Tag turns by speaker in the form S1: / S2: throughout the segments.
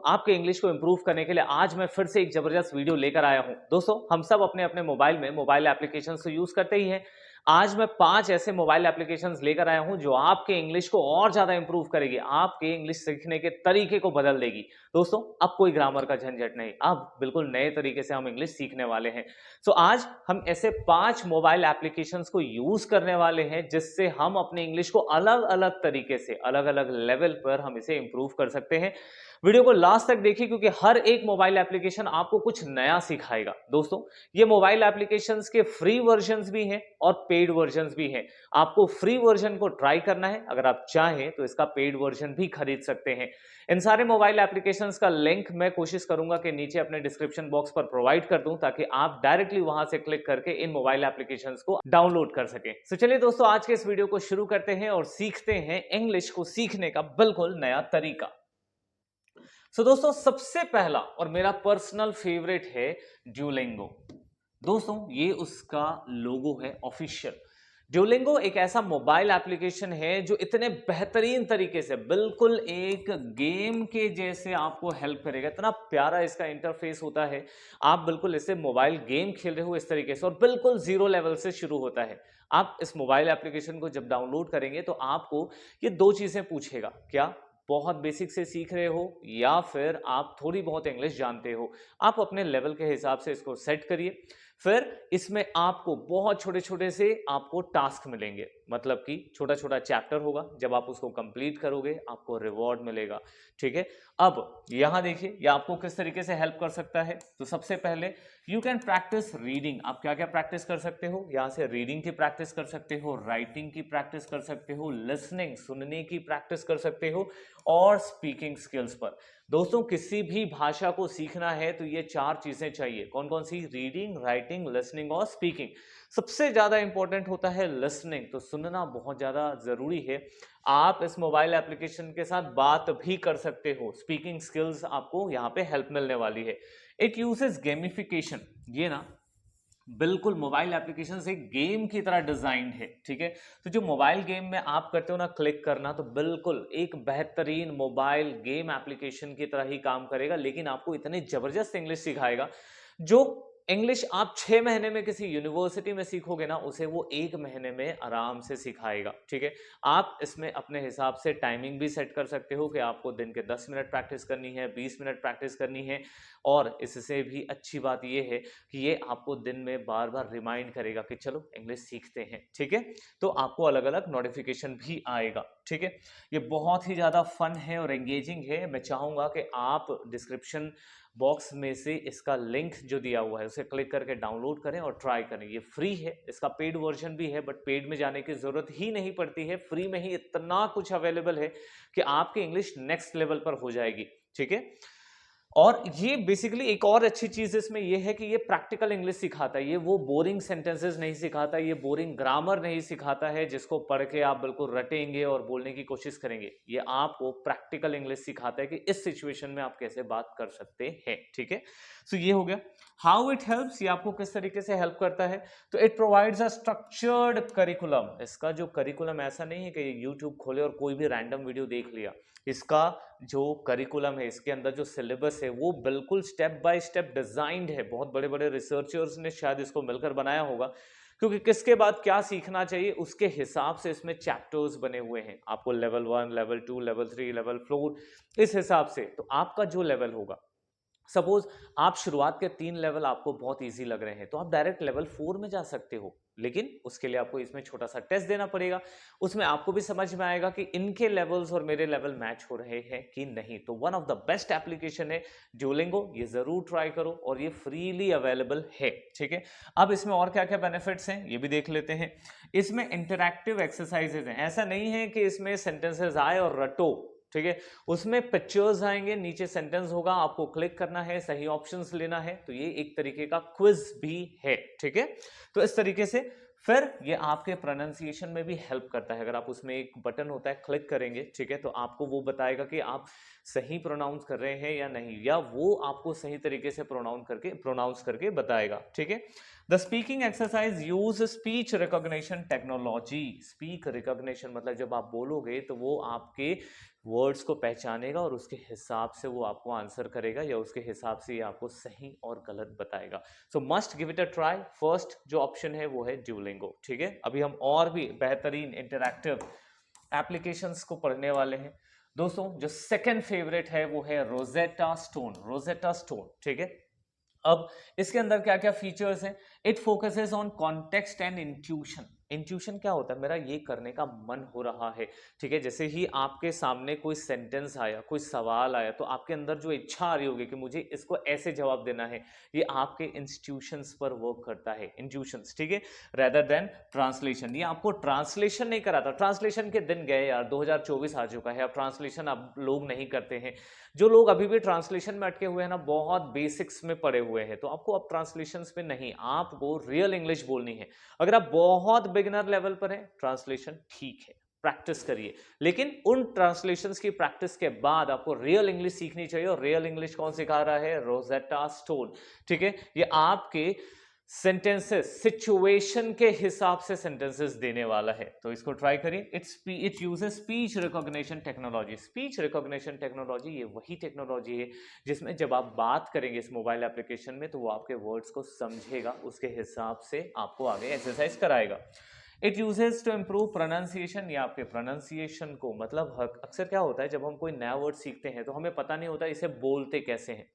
S1: आपके इंग्लिश को इंप्रूव करने के लिए आज मैं फिर से एक जबरदस्त वीडियो लेकर आया हूं। दोस्तों, हम सब अपने अपने मोबाइल में मोबाइल एप्लीकेशंस को यूज करते ही हैं। आज मैं 5 ऐसे मोबाइल एप्लीकेशंस लेकर आया हूं जो आपके इंग्लिश को और ज्यादा इंप्रूव करेगी, आपके इंग्लिश सीखने के तरीके को बदल देगी। दोस्तों, अब कोई ग्रामर का झंझट नहीं, अब बिल्कुल नए तरीके से हम इंग्लिश सीखने वाले हैं। आज हम ऐसे 5 मोबाइल एप्लीकेशंस को यूज करने वाले हैं जिससे हम अपने इंग्लिश को अलग अलग तरीके से, अलग अलग लेवल पर हम इसे इंप्रूव कर सकते हैं। वीडियो को लास्ट तक देखिए क्योंकि हर एक मोबाइल एप्लीकेशन आपको कुछ नया सिखाएगा। दोस्तों, ये मोबाइल एप्लीकेशंस के फ्री वर्जन्स भी हैं और पेड वर्जन्स भी हैं। आपको फ्री वर्जन को ट्राई करना है, अगर आप चाहें तो इसका पेड वर्जन भी खरीद सकते हैं। इन सारे मोबाइल एप्लीकेशंस का लिंक मैं कोशिश करूंगा कि नीचे अपने डिस्क्रिप्शन बॉक्स पर प्रोवाइड कर दूं ताकि आप डायरेक्टली वहां से क्लिक करके इन मोबाइल एप्लीकेशंस को डाउनलोड कर सकें। चलिए दोस्तों, आज के इस वीडियो को शुरू करते हैं और सीखते हैं इंग्लिश को सीखने का बिल्कुल नया तरीका। दोस्तों, सबसे पहला और मेरा पर्सनल फेवरेट है ड्यूलिंगो। दोस्तों, ये उसका लोगो है ऑफिशियल। ड्यूलिंगो एक ऐसा मोबाइल एप्लीकेशन है जो इतने बेहतरीन तरीके से बिल्कुल एक गेम के जैसे आपको हेल्प करेगा। इतना प्यारा इसका इंटरफेस होता है, आप बिल्कुल इससे मोबाइल गेम खेल रहे हो इस तरीके से, और बिल्कुल जीरो लेवल से शुरू होता है। आप इस मोबाइल एप्लीकेशन को जब डाउनलोड करेंगे तो आपको ये दो चीजें पूछेगा, क्या बहुत बेसिक से सीख रहे हो या फिर आप थोड़ी बहुत इंग्लिश जानते हो। आप अपने लेवल के हिसाब से इसको सेट करिए। फिर इसमें आपको बहुत छोटे छोटे से आपको टास्क मिलेंगे, मतलब कि छोटा छोटा चैप्टर होगा। जब आप उसको कंप्लीट करोगे आपको रिवॉर्ड मिलेगा। ठीक है, अब यहां देखिए ये आपको किस तरीके से हेल्प कर सकता है। तो सबसे पहले यू कैन प्रैक्टिस रीडिंग। आप क्या क्या प्रैक्टिस कर सकते हो, यहां से रीडिंग की प्रैक्टिस कर सकते हो, राइटिंग की प्रैक्टिस कर सकते हो, लिसनिंग सुनने की प्रैक्टिस कर सकते हो, और स्पीकिंग स्किल्स पर। दोस्तों, किसी भी भाषा को सीखना है तो ये 4 चीजें चाहिए। कौन कौन सी? रीडिंग, राइटिंग, लिसनिंग और स्पीकिंग। सबसे ज्यादा इंपॉर्टेंट होता है लिसनिंग, तो सुनना बहुत ज्यादा जरूरी है। आप इस मोबाइल एप्लीकेशन के साथ बात भी कर सकते हो। स्पीकिंग स्किल्स आपको यहाँ पे हेल्प मिलने वाली है। It uses gamification. ये ना बिल्कुल मोबाइल एप्लीकेशन एक गेम की तरह डिजाइंड है। ठीक है, तो जो मोबाइल गेम में आप करते हो ना क्लिक करना, तो बिल्कुल एक बेहतरीन मोबाइल गेम एप्लीकेशन की तरह ही काम करेगा, लेकिन आपको इतनी जबरदस्त इंग्लिश सिखाएगा। जो इंग्लिश आप 6 महीने में किसी यूनिवर्सिटी में सीखोगे ना, उसे वो 1 महीने में आराम से सिखाएगा। ठीक है, आप इसमें अपने हिसाब से टाइमिंग भी सेट कर सकते हो कि आपको दिन के 10 मिनट प्रैक्टिस करनी है, 20 मिनट प्रैक्टिस करनी है। और इससे भी अच्छी बात यह है कि ये आपको दिन में बार बार रिमाइंड करेगा कि चलो इंग्लिश सीखते हैं। ठीक है, तो आपको अलग अलग नोटिफिकेशन भी आएगा। ठीक है, ये बहुत ही ज़्यादा फन है और एंगेजिंग है। मैं चाहूँगा कि आप डिस्क्रिप्शन बॉक्स में से इसका लिंक जो दिया हुआ है उसे क्लिक करके डाउनलोड करें और ट्राई करें। ये फ्री है, इसका पेड वर्जन भी है, बट पेड में जाने की ज़रूरत ही नहीं पड़ती है। फ्री में ही इतना कुछ अवेलेबल है कि आपकी इंग्लिश नेक्स्ट लेवल पर हो जाएगी। ठीक है, और ये बेसिकली एक और अच्छी चीज इसमें ये है कि ये प्रैक्टिकल इंग्लिश सिखाता है। ये वो बोरिंग सेंटेंसेस नहीं सिखाता, ये बोरिंग ग्रामर नहीं सिखाता है जिसको पढ़ के आप बिल्कुल रटेंगे और बोलने की कोशिश करेंगे। ये आपको प्रैक्टिकल इंग्लिश सिखाता है कि इस सिचुएशन में आप कैसे बात कर सकते हैं। ठीक है, सो ये हो गया। हाउ इट हेल्प्स, ये आपको किस तरीके से हेल्प करता है। तो it provides a structured curriculum. इसका जो करिकुलम ऐसा नहीं है कि यूट्यूब खोले और कोई भी रैंडम वीडियो देख लिया। इसका जो करिकुलम है, इसके अंदर जो सिलेबस है, वो बिल्कुल स्टेप बाय स्टेप डिजाइंड है। बहुत बड़े बड़े रिसर्चर्स ने शायद इसको मिलकर बनाया होगा, क्योंकि किसके बाद क्या सीखना चाहिए उसके हिसाब से इसमें चैप्टर्स बने हुए हैं। आपको लेवल 1, लेवल 2, लेवल 3, लेवल 4, इस हिसाब से। तो आपका जो लेवल होगा, सपोज आप शुरुआत के 3 लेवल आपको बहुत इजी लग रहे हैं, तो आप डायरेक्ट लेवल 4 में जा सकते हो। लेकिन उसके लिए आपको इसमें छोटा सा टेस्ट देना पड़ेगा। उसमें आपको भी समझ में आएगा कि इनके लेवल्स और मेरे लेवल मैच हो रहे हैं कि नहीं। तो one of the best application है ड्यूलिंगो, ये जरूर ट्राई करो और ये फ्रीली अवेलेबल है। ठीक है, अब इसमें और क्या क्या बेनिफिट्स हैं ये भी देख लेते हैं। इसमें इंटरैक्टिव एक्सरसाइजेज हैं। ऐसा नहीं है कि इसमें सेंटेंसेस आए और रटो। ठीक है, उसमें पिक्चर्स आएंगे, नीचे सेंटेंस होगा, आपको क्लिक करना है, सही ऑप्शंस लेना है। तो ये एक तरीके का क्विज भी है। ठीक है, तो इस तरीके से फिर ये आपके प्रोनाउंसिएशन में भी हेल्प करता है। अगर आप उसमें एक बटन होता है, क्लिक करेंगे, ठीक है, तो आपको वो बताएगा कि आप सही प्रोनाउंस कर रहे हैं या नहीं, या वो आपको सही तरीके से प्रोनाउंस करके बताएगा। ठीक है, the speaking exercise use speech recognition technology. Speak recognition मतलब जब आप बोलोगे तो वो आपके वर्ड्स को पहचानेगा और उसके हिसाब से वो आपको आंसर करेगा या उसके हिसाब से ये आपको सही और गलत बताएगा। सो must give it a try. First जो ऑप्शन है वो है ड्यूलिंगो, ठीक है। अभी हम और भी बेहतरीन इंटरैक्टिव एप्लीकेशंस को पढ़ने वाले हैं। दोस्तों जो सेकंड फेवरेट है वो है रोजेटा स्टोन, रोजेटा स्टोन, ठीक है। अब इसके अंदर क्या क्या फीचर्स हैं? It focuses on context and intuition. Intuition क्या होता है? मेरा ये करने का मन हो रहा है, ठीक है। जैसे ही आपके सामने कोई सेंटेंस आया, कोई सवाल आया, तो आपके अंदर जो इच्छा आ रही होगी कि मुझे इसको ऐसे जवाब देना है, ये आपके इंस्टीट्यूशंस पर वर्क करता है, इंट्यूशंस, ठीक है, रेदर देन ट्रांसलेशन। ये आपको ट्रांसलेशन नहीं कराता। ट्रांसलेशन के दिन गए यार, 2024 आ चुका है, अब ट्रांसलेशन अब लोग नहीं करते हैं। जो लोग अभी भी ट्रांसलेशन में अटके हुए हैं ना, बहुत बेसिक्स में पड़े हुए हैं, तो आपको अब ट्रांसलेशंस में नहीं, आपको रियल इंग्लिश बोलनी है। अगर आप बहुत बिगिनर लेवल पर हैं, ट्रांसलेशन ठीक है, प्रैक्टिस करिए, लेकिन उन ट्रांसलेशंस की प्रैक्टिस के बाद आपको रियल इंग्लिश सीखनी चाहिए। और रियल इंग्लिश कौन सिखा रहा है? रोजेटा स्टोन, ठीक है। ये आपके सेंटेंसेस सिचुएशन के हिसाब से सेंटेंसेस देने वाला है, तो इसको ट्राई करिए। It uses speech recognition technology. Speech recognition technology ये वही टेक्नोलॉजी है जिसमें जब आप बात करेंगे इस मोबाइल एप्लीकेशन में, तो वो आपके वर्ड्स को समझेगा, उसके हिसाब से आपको आगे एक्सरसाइज कराएगा। It uses to improve pronunciation, या आपके प्रोनाउंसिएशन को, मतलब अक्सर क्या होता है जब हम कोई नया वर्ड सीखते हैं तो हमें पता नहीं होता इसे बोलते कैसे हैं,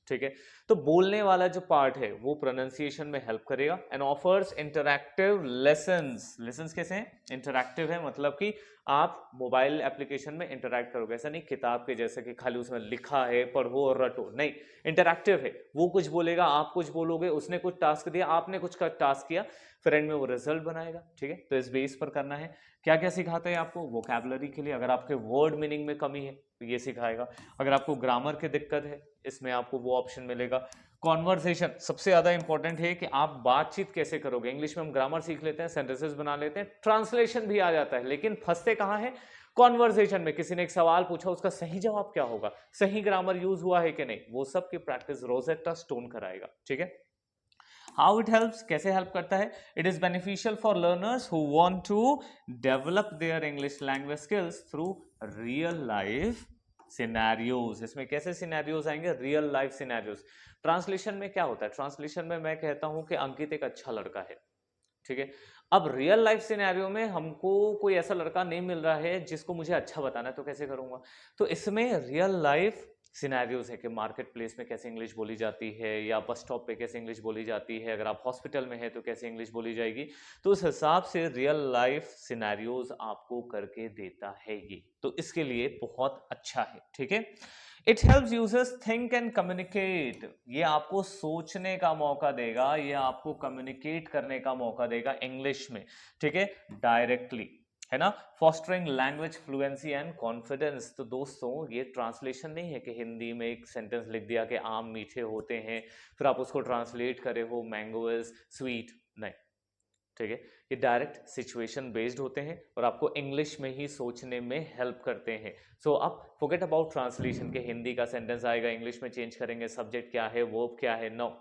S1: ठीक है। तो बोलने वाला जो पार्ट है वो प्रोनाउंसिएशन में हेल्प करेगा। And offers interactive lessons. Lessons कैसे हैं? इंटरैक्टिव है, मतलब कि आप मोबाइल एप्लीकेशन में इंटरैक्ट करोगे, ऐसा नहीं किताब के जैसे कि खाली उसमें लिखा है पढ़ो और रटो, नहीं, इंटरैक्टिव है। वो कुछ बोलेगा, आप कुछ बोलोगे, उसने कुछ टास्क दिया, आपने कुछ का टास्क किया, फिर एंड में वो रिजल्ट बनाएगा, ठीक है। तो इस बेस पर करना है। क्या क्या सिखाता है आपको? वोकैबुलरी के लिए, अगर आपके वर्ड मीनिंग में कमी है तो ये सिखाएगा। अगर आपको ग्रामर की दिक्कत है, इसमें आपको वो ऑप्शन मिलेगा। कॉन्वर्सेशन सबसे ज्यादा इंपॉर्टेंट है कि आप बातचीत कैसे करोगे। इंग्लिश में हम ग्रामर सीख लेते हैं, सेंटेंसेस बना लेते हैं, ट्रांसलेशन भी आ जाता है, लेकिन फंसते कहां है? कॉन्वर्सेशन में। किसी ने एक सवाल पूछा, उसका सही जवाब क्या होगा, सही ग्रामर यूज हुआ है कि नहीं, वो सब की प्रैक्टिस रोजेटा स्टोन कराएगा, ठीक है। हाउ इट हेल्प्स, कैसे हेल्प करता है? It is beneficial for learners who want to develop their English language skills through real life scenarios. इसमें कैसे सिनेरियोज आएंगे? Real life scenarios. ट्रांसलेशन में क्या होता है? ट्रांसलेशन में मैं कहता हूं कि अंकित एक अच्छा लड़का है, ठीक है। अब रियल लाइफ सिनेरियो में हमको कोई ऐसा लड़का नहीं मिल रहा है जिसको मुझे अच्छा बताना है, तो कैसे करूंगा? तो इसमें रियल लाइफ सिनेरियोज है कि मार्केट प्लेस में कैसे इंग्लिश बोली जाती है, या बस स्टॉप पे कैसे इंग्लिश बोली जाती है, अगर आप हॉस्पिटल में है तो कैसे इंग्लिश बोली जाएगी। तो उस हिसाब से रियल लाइफ सिनेरियोज आपको करके देता है ये, तो इसके लिए बहुत अच्छा है, ठीक है। It helps users think and communicate. ये आपको सोचने का मौका देगा, ये आपको कम्युनिकेट करने का मौका देगा इंग्लिश में, ठीक है, डायरेक्टली, है ना। Fostering language fluency and confidence. तो दोस्तों ये ट्रांसलेशन नहीं है कि हिंदी में एक सेंटेंस लिख दिया कि आम मीठे होते हैं, फिर आप उसको ट्रांसलेट करे हो मैंगो इज स्वीट, नहीं, ठीक है। ये डायरेक्ट सिचुएशन बेस्ड होते हैं और आपको इंग्लिश में ही सोचने में हेल्प करते हैं। सो आप फॉरगेट अबाउट ट्रांसलेशन के हिंदी का सेंटेंस आएगा, इंग्लिश में चेंज करेंगे, सब्जेक्ट क्या है, वर्ब क्या है, नो,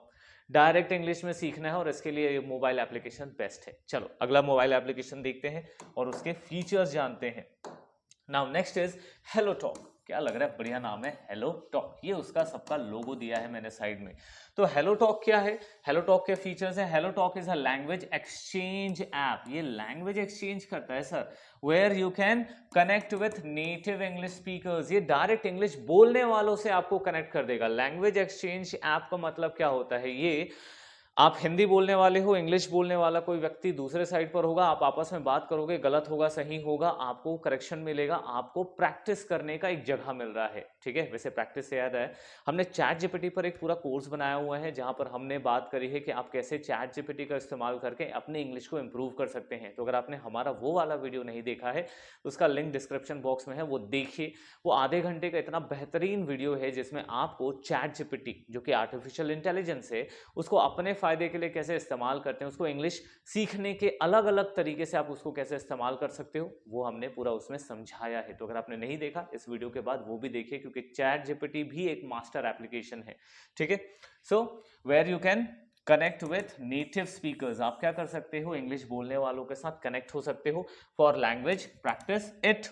S1: डायरेक्ट इंग्लिश में सीखना है, और इसके लिए ये मोबाइल एप्लीकेशन बेस्ट है। चलो अगला मोबाइल एप्लीकेशन देखते हैं और उसके फीचर्स जानते हैं। Now next is hello talk. क्या लग रहा है? बढ़िया नाम है, हेलो टॉक। ये उसका सबका लोगो दिया है मैंने साइड में। तो हेलो टॉक क्या है? हेलो टॉक के फीचर्स हैं। Hello talk is a language exchange app. ये लैंग्वेज एक्सचेंज करता है sir, where you can connect with native English speakers. ये डायरेक्ट इंग्लिश बोलने वालों से आपको कनेक्ट कर देगा। लैंग्वेज एक्सचेंज ऐप का मतलब क्या होता है? ये आप हिंदी बोलने वाले हो, इंग्लिश बोलने वाला कोई व्यक्ति दूसरे साइड पर होगा, आप आपस में बात करोगे, गलत होगा सही होगा, आपको करेक्शन मिलेगा, आपको प्रैक्टिस करने का एक जगह मिल रहा है, ठीक है। वैसे प्रैक्टिस से याद है, हमने चैट जीपीटी पर एक पूरा कोर्स बनाया हुआ है जहां पर हमने बात करी है कि आप कैसे चैट जीपीटी का इस्तेमाल करके अपने इंग्लिश को इंप्रूव कर सकते हैं। तो अगर आपने हमारा वो वाला वीडियो नहीं देखा है तो उसका लिंक डिस्क्रिप्शन बॉक्स में है, वो देखिए। वो आधे घंटे का इतना बेहतरीन वीडियो है जिसमें आपको चैट जीपीटी जो कि आर्टिफिशियल इंटेलिजेंस है, उसको अपने फायदे के लिए कैसे इस्तेमाल करते हैं, उसको इंग्लिश सीखने के अलग अलग तरीके से आप उसको कैसे इस्तेमाल कर सकते हो, वो हमने पूरा उसमें समझाया है। तो अगर आपने नहीं देखा इस वीडियो के बाद वो भी देखिए, क्योंकि चैट जीपीटी भी एक मास्टर एप्लीकेशन है, ठीक है। So where you can connect with native speakers. आप क्या कर सकते हो? इंग्लिश बोलने वालों के साथ कनेक्ट हो सकते हो for language practice. It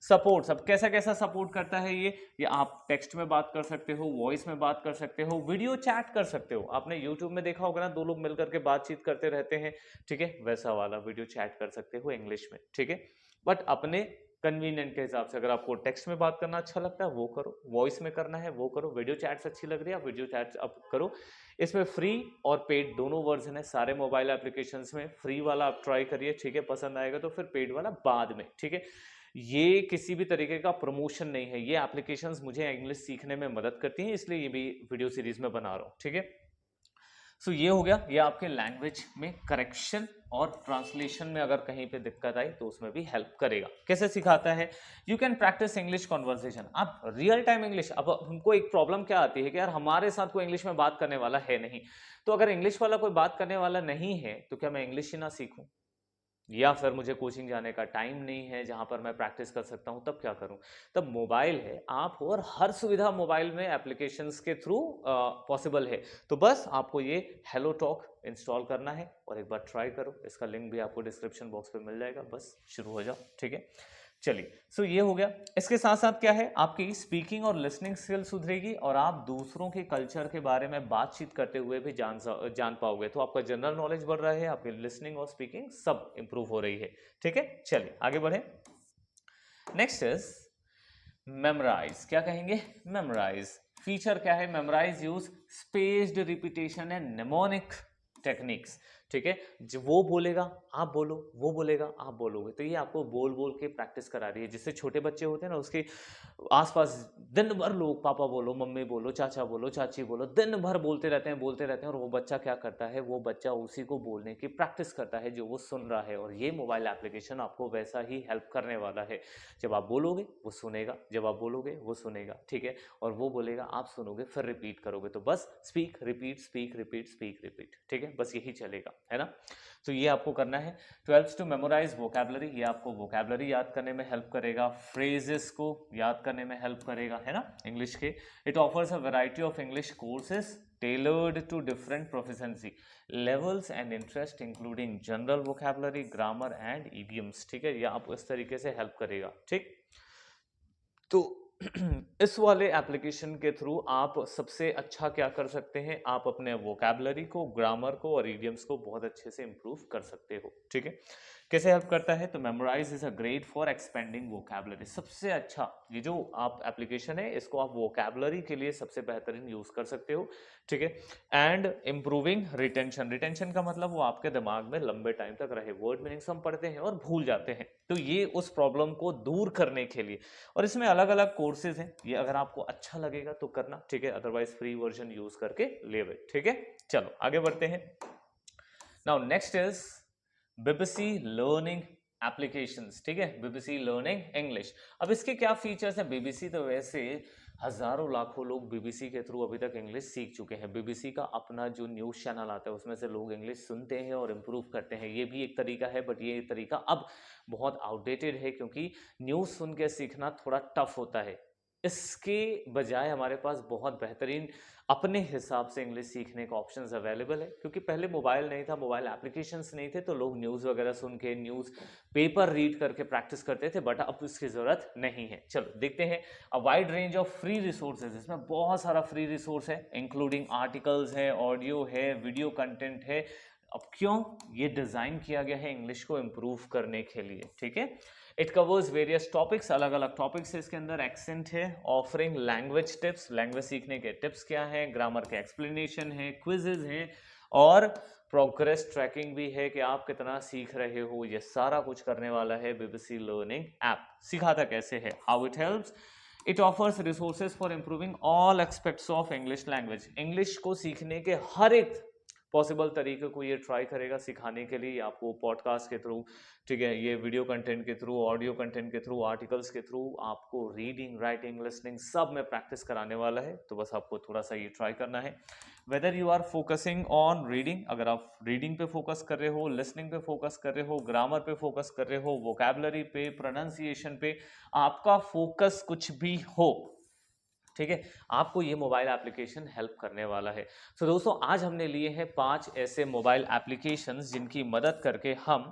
S1: support, अब कैसा कैसा सपोर्ट करता है ये आप टेक्स्ट में बात कर सकते हो, वॉइस में बात कर सकते हो, वीडियो चैट कर सकते हो। आपने यूट्यूब में देखा होगा ना, दो लोग मिलकर के बातचीत करते रहते हैं, ठीक है, वैसा वाला वीडियो चैट कर सकते हो इंग्लिश में, ठीक है। बट अपने कन्वीनियंट के हिसाब से, अगर आपको टेक्स्ट में बात करना अच्छा लगता है वो करो, वॉइस में करना है वो करो, वीडियो चैट्स अच्छी लग रही है वीडियो चैट्स अब करो। इसमें फ्री और पेड दोनों वर्जन है सारे मोबाइल एप्लीकेशंस में। फ्री वाला आप ट्राई करिए, ठीक है, पसंद आएगा तो फिर पेड वाला बाद में, ठीक है। ये किसी भी तरीके का प्रमोशन नहीं है, ये एप्लीकेशंस मुझे इंग्लिश सीखने में मदद करती हैं, इसलिए ये भी वीडियो सीरीज में बना रहा हूँ, ठीक है। सो ये हो गया, ये आपके लैंग्वेज में करेक्शन और ट्रांसलेशन में अगर कहीं पे दिक्कत आई तो उसमें भी हेल्प करेगा। कैसे सिखाता है? You can practice English conversation. अब रियल टाइम इंग्लिश, अब हमको एक प्रॉब्लम क्या आती है कि यार हमारे साथ कोई इंग्लिश में बात करने वाला है नहीं, तो अगर इंग्लिश वाला कोई बात करने वाला नहीं है तो क्या मैं इंग्लिश ही ना सीखूं? या फिर मुझे कोचिंग जाने का टाइम नहीं है जहां पर मैं प्रैक्टिस कर सकता हूं, तब क्या करूं? तब मोबाइल है, आप हो, और हर सुविधा मोबाइल में एप्लीकेशंस के थ्रू पॉसिबल है। तो बस आपको ये हेलो टॉक इंस्टॉल करना है और एक बार ट्राई करो, इसका लिंक भी आपको डिस्क्रिप्शन बॉक्स पे मिल जाएगा, बस शुरू हो जाओ, ठीक है। चलिए, सो ये हो गया। इसके साथ साथ क्या है, आपकी स्पीकिंग और लिसनिंग स्किल सुधरेगी और आप दूसरों के कल्चर के बारे में बातचीत करते हुए भी जान पाओगे। तो आपका जनरल नॉलेज बढ़ रहा है, आपकी लिसनिंग और स्पीकिंग सब इंप्रूव हो रही है, ठीक है। चलिए आगे बढ़े। Next is memorise. क्या कहेंगे? मेमोराइज। फीचर क्या है? Memorise use spaced repetition and mnemonic techniques, ठीक है। जो वो बोलेगा आप बोलो, वो बोलेगा आप बोलोगे, तो ये आपको बोल बोल के प्रैक्टिस करा रही है। जिससे छोटे बच्चे होते हैं ना, उसके आसपास दिन भर लोग पापा बोलो, मम्मी बोलो, चाचा बोलो, चाची बोलो, दिन भर बोलते रहते हैं, बोलते रहते हैं, और वो बच्चा क्या करता है, वो बच्चा उसी को बोलने की प्रैक्टिस करता है जो वो सुन रहा है। और ये मोबाइल एप्लीकेशन आपको वैसा ही हेल्प करने वाला है। जब आप बोलोगे वो सुनेगा, जब आप बोलोगे वो सुनेगा, ठीक है, और वो बोलेगा आप सुनोगे, फिर रिपीट करोगे। तो बस speak repeat, speak repeat, speak repeat, ठीक है, बस यही चलेगा, है ना। तो ये आपको करना है। 12 टू मेमोराइज वोकैबुलरी, ये आपको वोकैबुलरी याद करने में हेल्प करेगा, फ्रेजेस को याद करने में हेल्प करेगा, है ना, इंग्लिश के। It offers a variety of English courses tailored to different proficiency levels and interest including general vocabulary, grammar and idioms, ठीक है। ये आपको इस तरीके से हेल्प करेगा, ठीक। तो इस वाले एप्लीकेशन के थ्रू आप सबसे अच्छा क्या कर सकते हैं, आप अपने वोकैबुलरी को, ग्रामर को और इडियम्स को बहुत अच्छे से इंप्रूव कर सकते हो, ठीक है। कैसे हेल्प करता है? तो memorise is a great for expanding vocabulary. सबसे अच्छा ये जो आप एप्लीकेशन है, इसको आप वोकैबुलरी के लिए सबसे बेहतरीन यूज कर सकते हो, ठीक है। एंड इंप्रूविंग रिटेंशन, रिटेंशन का मतलब वो आपके दिमाग में लंबे टाइम तक रहे। वर्ड मीनिंग्स हम पढ़ते हैं और भूल जाते हैं, तो ये उस प्रॉब्लम को दूर करने के लिए, और इसमें अलग अलग कोर्सेज हैं, ये अगर आपको अच्छा लगेगा तो करना, ठीक है, अदरवाइज फ्री वर्जन यूज करके लेवे, ठीक है। चलो आगे बढ़ते हैं। Now next is BBC learning applications, ठीक है, बीबीसी लर्निंग इंग्लिश। अब इसके क्या फीचर्स हैं? बीबीसी तो वैसे हजारों लाखों लोग बीबीसी के थ्रू अभी तक इंग्लिश सीख चुके हैं। बीबीसी का अपना जो न्यूज़ चैनल आता है उसमें से लोग इंग्लिश सुनते हैं और इम्प्रूव करते हैं, ये भी एक तरीका है, बट ये तरीका अब बहुत आउटडेटेड है, क्योंकि न्यूज़ सुन के सीखना थोड़ा टफ होता है। इसके बजाय हमारे पास बहुत बेहतरीन अपने हिसाब से इंग्लिश सीखने का ऑप्शंस अवेलेबल है, क्योंकि पहले मोबाइल नहीं था, मोबाइल एप्लीकेशंस नहीं थे, तो लोग न्यूज़ वगैरह सुन के, न्यूज़ पेपर रीड करके प्रैक्टिस करते थे, बट अब इसकी ज़रूरत नहीं है। चलो देखते हैं। A wide range of free resources, इसमें बहुत सारा फ्री रिसोर्स है, इंक्लूडिंग आर्टिकल्स है, ऑडियो है, वीडियो कंटेंट है। अब क्यों? ये डिज़ाइन किया गया है इंग्लिश को इम्प्रूव करने के लिए, ठीक है। इट कवर्स वेरियस टॉपिक्स, अलग अलग टॉपिक्स है इसके अंदर। एक्सेंट है, ऑफरिंग लैंग्वेज टिप्स, लैंग्वेज सीखने के टिप्स क्या है, ग्रामर के एक्सप्लेनेशन है, क्विजेज हैं, और प्रोग्रेस ट्रैकिंग भी है कि आप कितना सीख रहे हो। ये सारा कुछ करने वाला है बीबीसी लर्निंग ऐप। सिखाता कैसे है? How it helps? It offers resources for improving all aspects of English language. English को सीखने के हर एक पॉसिबल तरीके को ये ट्राई करेगा सिखाने के लिए, आपको पॉडकास्ट के थ्रू, ठीक है, ये वीडियो कंटेंट के थ्रू, ऑडियो कंटेंट के थ्रू, आर्टिकल्स के थ्रू, आपको रीडिंग, राइटिंग, लिसनिंग सब में प्रैक्टिस कराने वाला है। तो बस आपको थोड़ा सा ये ट्राई करना है। Whether you are focusing on reading, अगर आप रीडिंग पे फोकस कर रहे हो, लिसनिंग पे फोकस कर रहे हो, ग्रामर पे फोकस कर रहे हो, वोकैबुलरी पे, प्रोनाउंसिएशन पे, आपका फोकस कुछ भी हो, ठीक है, आपको ये मोबाइल एप्लीकेशन हेल्प करने वाला है। तो दोस्तों आज हमने लिए हैं 5 ऐसे मोबाइल एप्लीकेशंस जिनकी मदद करके हम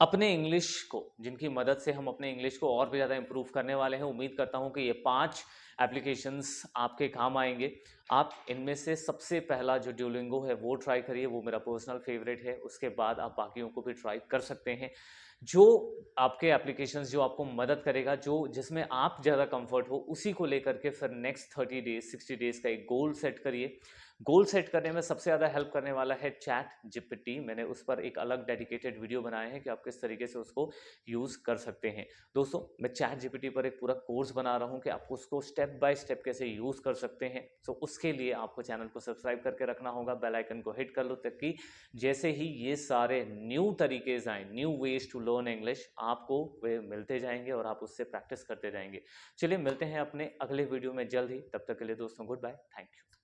S1: अपने इंग्लिश को, जिनकी मदद से हम अपने इंग्लिश को और भी ज़्यादा इंप्रूव करने वाले हैं। उम्मीद करता हूँ कि ये 5 एप्लीकेशंस आपके काम आएँगे। आप इनमें से सबसे पहला जो ड्यूलिंगो है वो ट्राई करिए, वो मेरा पर्सनल फेवरेट है। उसके बाद आप बाकियों को भी ट्राई कर सकते हैं। जो आपके एप्लीकेशंस जो आपको मदद करेगा, जो जिसमें आप ज़्यादा कंफर्ट हो, उसी को लेकर के फिर नेक्स्ट 30 डेज़, 60 डेज़ का एक गोल सेट करिए। गोल सेट करने में सबसे ज़्यादा हेल्प करने वाला है चैट जीपीटी। मैंने उस पर एक अलग डेडिकेटेड वीडियो बनाए हैं कि आप किस तरीके से उसको यूज़ कर सकते हैं। दोस्तों, मैं चैट जीपीटी पर एक पूरा कोर्स बना रहा हूँ कि आप उसको स्टेप बाय स्टेप कैसे यूज़ कर सकते हैं। सो उसके लिए आपको चैनल को सब्सक्राइब करके रखना होगा, बेल आइकन को हिट कर लो, ताकि जैसे ही ये सारे न्यू तरीके आएँ, new ways to learn English, आपको वे मिलते जाएँगे और आप उससे प्रैक्टिस करते जाएँगे। चलिए मिलते हैं अपने अगले वीडियो में जल्द ही। तब तक के लिए दोस्तों गुड बाय, थैंक यू।